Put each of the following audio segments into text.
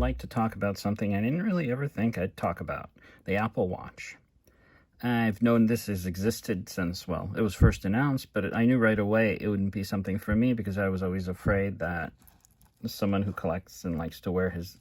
like to talk about something I didn't really ever think I'd talk about, the Apple Watch. I've known this has existed since, well, it was first announced, but I knew right away it wouldn't be something for me because I was always afraid that someone who collects and likes to wear his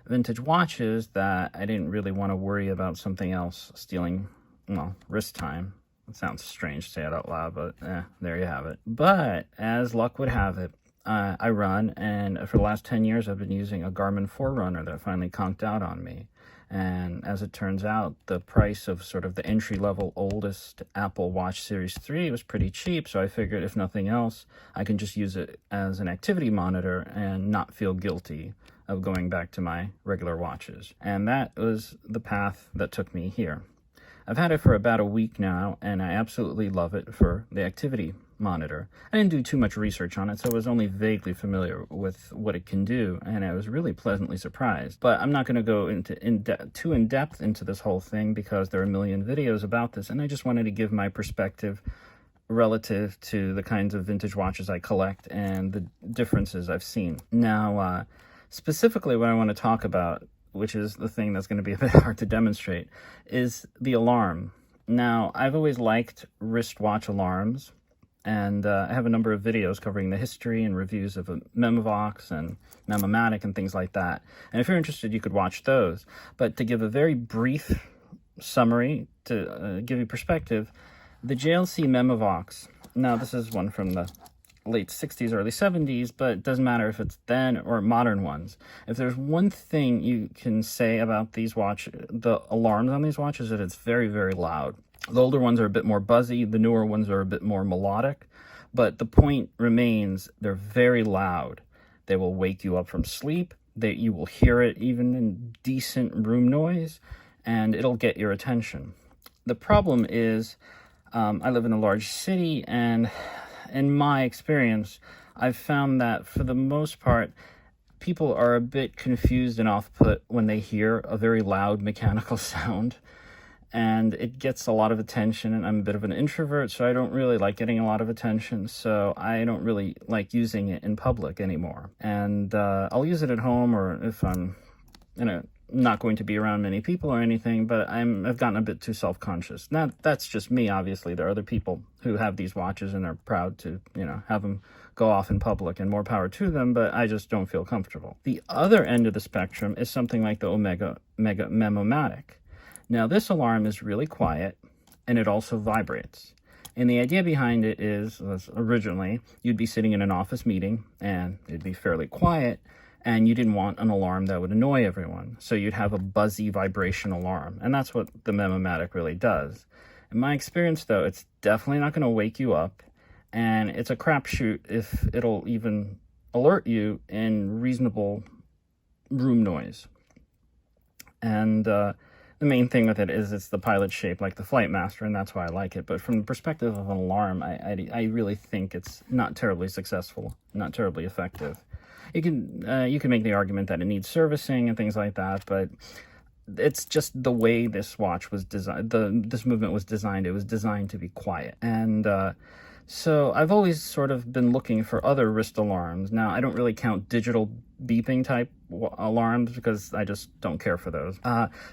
vintage watches, that I didn't really want to worry about something else stealing, well, wrist time. It sounds strange to say it out loud, but there you have it. But as luck would have it, I run, and for the last 10 years I've been using a Garmin Forerunner that finally conked out on me. And as it turns out, the price of sort of the entry-level oldest Apple Watch Series 3 was pretty cheap, so I figured if nothing else, I can just use it as an activity monitor and not feel guilty of going back to my regular watches. And that was the path that took me here. I've had it for about a week now, and I absolutely love it for the activity monitor. I didn't do too much research on it, so I was only vaguely familiar with what it can do, and I was really pleasantly surprised. But I'm not going to go into too in-depth into this whole thing because there are a million videos about this, and I just wanted to give my perspective relative to the kinds of vintage watches I collect and the differences I've seen. Now, specifically what I want to talk about, which is the thing that's going to be a bit hard to demonstrate, is the alarm. Now, I've always liked wristwatch alarms, and I have a number of videos covering the history and reviews of Memovox and Memomatic and things like that. And if you're interested, you could watch those. But to give a very brief summary, to give you perspective, the JLC Memovox, now this is one from the late 60s, early 70s, but it doesn't matter if it's then or modern ones. If there's one thing you can say about these the alarms on these watches, is that it's very, very loud. The older ones are a bit more buzzy, the newer ones are a bit more melodic, but the point remains, they're very loud. They will wake you up from sleep, you will hear it even in decent room noise, and it'll get your attention. The problem is, I live in a large city, and in my experience, I've found that for the most part, people are a bit confused and off-put when they hear a very loud mechanical sound, and it gets a lot of attention, and I'm a bit of an introvert, so I don't really like getting a lot of attention, so I don't really like using it in public anymore. And I'll use it at home, or if I'm not going to be around many people or anything, but I've gotten a bit too self-conscious. Now, that's just me, obviously. There are other people who have these watches and are proud to, have them go off in public, and more power to them, but I just don't feel comfortable. The other end of the spectrum is something like the Memomatic. Now, this alarm is really quiet, and it also vibrates. And the idea behind it was originally, you'd be sitting in an office meeting, and it'd be fairly quiet, and you didn't want an alarm that would annoy everyone. So you'd have a buzzy vibration alarm. And that's what the Memomatic really does. In my experience, though, it's definitely not going to wake you up. And it's a crapshoot if it'll even alert you in reasonable room noise. And the main thing with it is it's the pilot shape like the Flight Master, and that's why I like it. But from the perspective of an alarm, I really think it's not terribly successful, not terribly effective. You can make the argument that it needs servicing and things like that, but it's just the way this watch was designed. This movement was designed. It was designed to be quiet, and so I've always sort of been looking for other wrist alarms. Now, I don't really count digital beeping type alarms because I just don't care for those.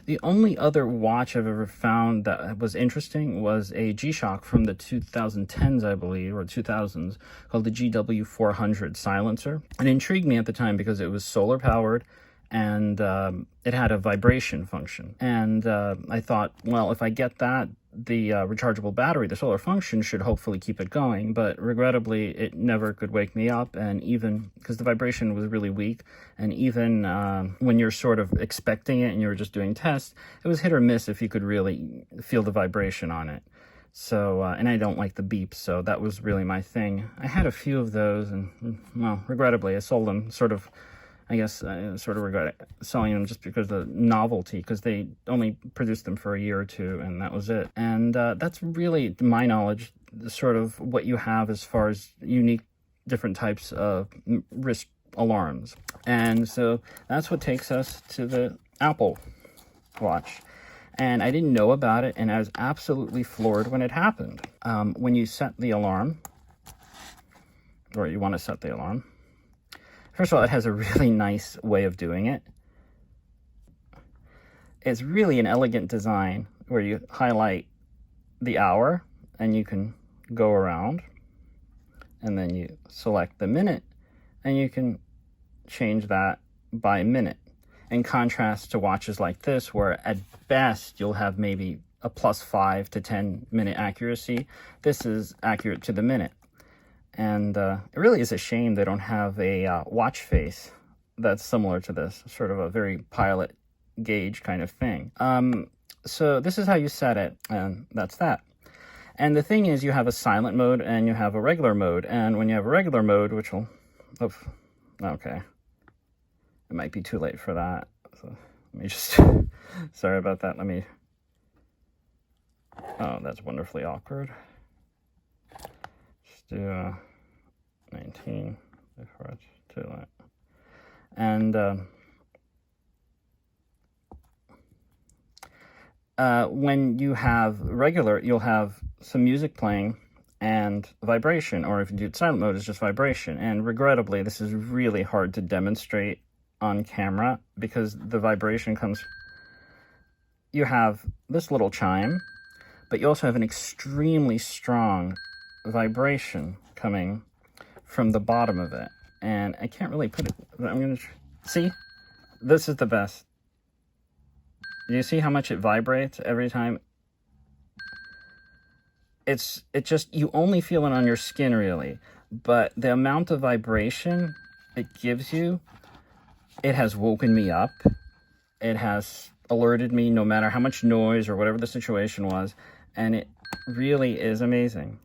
The only other watch I've ever found that was interesting was a G-Shock from the 2010s, I believe, or 2000s, called the GW400 silencer. It intrigued me at the time because it was solar powered, and it had a vibration function. And I thought, well, if I get that, the rechargeable battery, the solar function, should hopefully keep it going, but regrettably it never could wake me up, and even because the vibration was really weak, and even when you're sort of expecting it and you're just doing tests, it was hit or miss if you could really feel the vibration on it. So, and I don't like the beeps, so that was really my thing. I had a few of those, and, well, regrettably I sold them I guess I sort of regret selling them just because of the novelty, because they only produced them for a year or two, and that was it. And that's really, to my knowledge, sort of what you have as far as unique different types of wrist alarms. And so that's what takes us to the Apple Watch. And I didn't know about it, and I was absolutely floored when it happened. When you set the alarm, or you want to set the alarm, first of all, it has a really nice way of doing it. It's really an elegant design where you highlight the hour and you can go around, and then you select the minute and you can change that by minute. In contrast to watches like this, where at best you'll have maybe a +5 to 10 minute accuracy, this is accurate to the minute. And it really is a shame they don't have a watch face that's similar to this, sort of a very pilot gauge kind of thing. So this is how you set it, and that's that. And the thing is, you have a silent mode and you have a regular mode. And when you have a regular mode, which will, oh, okay, it might be too late for that. So let me just, sorry about that. Let me, oh, that's wonderfully awkward. Just do 19 before it's too late. And when you have regular, you'll have some music playing and vibration, or if you do silent mode, it's just vibration. And regrettably, this is really hard to demonstrate on camera because the vibration comes, you have this little chime, but you also have an extremely strong vibration coming from the bottom of it. And I can't really put it, I'm going to, see, this is the best. Do you see how much it vibrates every time? It just, you only feel it on your skin really, but the amount of vibration it gives you, it has woken me up. It has alerted me no matter how much noise or whatever the situation was, and it really is amazing.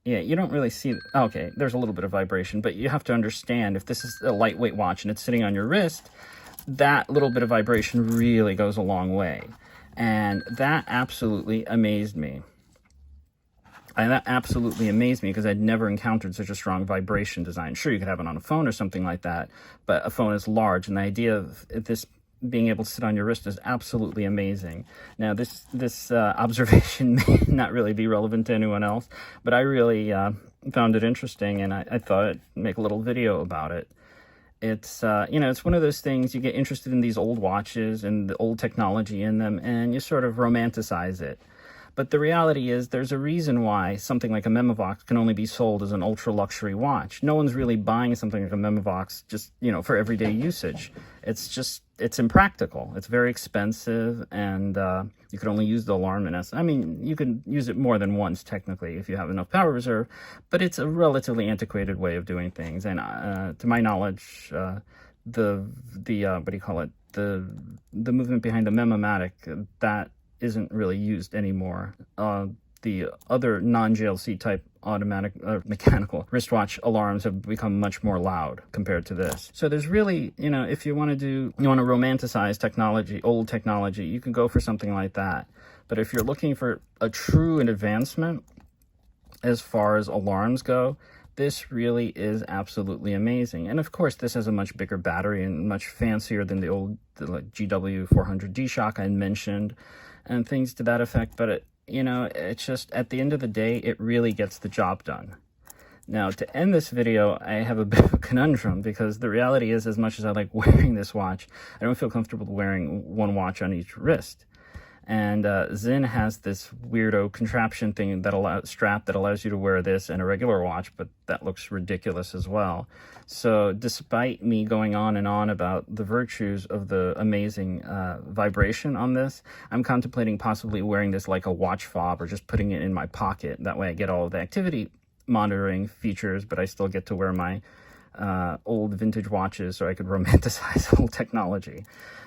Yeah, you don't really see, okay, there's a little bit of vibration, but you have to understand, if this is a lightweight watch and it's sitting on your wrist, that little bit of vibration really goes a long way. And that absolutely amazed me. And that absolutely amazed me because I'd never encountered such a strong vibration design. Sure, you could have it on a phone or something like that, but a phone is large, and the idea of this being able to sit on your wrist is absolutely amazing. Now, this observation may not really be relevant to anyone else, but I really found it interesting, and I thought I'd make a little video about it. It's, you know, it's one of those things, you get interested in these old watches and the old technology in them, and you sort of romanticize it. But the reality is there's a reason why something like a Memovox can only be sold as an ultra-luxury watch. No one's really buying something like a Memovox just, you know, for everyday usage. It's just, it's impractical. It's very expensive, and you could only use the alarm in essence. I mean, you can use it more than once, technically, if you have enough power reserve, but it's a relatively antiquated way of doing things. And to my knowledge, what do you call it? The movement behind the Memomatic, that isn't really used anymore. The other non-JLC type automatic mechanical wristwatch alarms have become much more loud compared to this. So there's really, you know, if you want to romanticize technology, old technology, you can go for something like that. But if you're looking for a true advancement as far as alarms go, this really is absolutely amazing. And of course, this has a much bigger battery and much fancier than the old like GW400 G-Shock I mentioned, and things to that effect. But it, you know, it's just, at the end of the day, it really gets the job done. Now, to end this video, I have a bit of a conundrum, because the reality is, as much as I like wearing this watch, I don't feel comfortable wearing one watch on each wrist. And Zinn has this weirdo contraption thing strap that allows you to wear this and a regular watch, but that looks ridiculous as well. So despite me going on and on about the virtues of the amazing vibration on this, I'm contemplating possibly wearing this like a watch fob, or just putting it in my pocket. That way I get all of the activity monitoring features, but I still get to wear my old vintage watches, so I could romanticize old technology.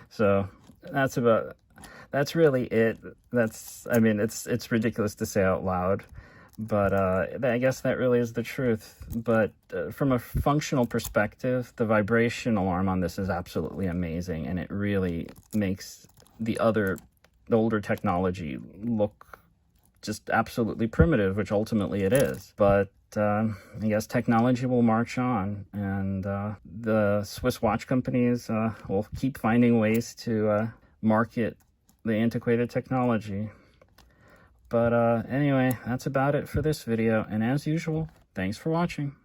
So that's really it. I mean, it's ridiculous to say out loud, but I guess that really is the truth. But from a functional perspective, the vibration alarm on this is absolutely amazing, and it really makes the older technology look just absolutely primitive, which ultimately it is. But I guess technology will march on, and the Swiss watch companies will keep finding ways to market the antiquated technology. But anyway, that's about it for this video, and as usual, thanks for watching.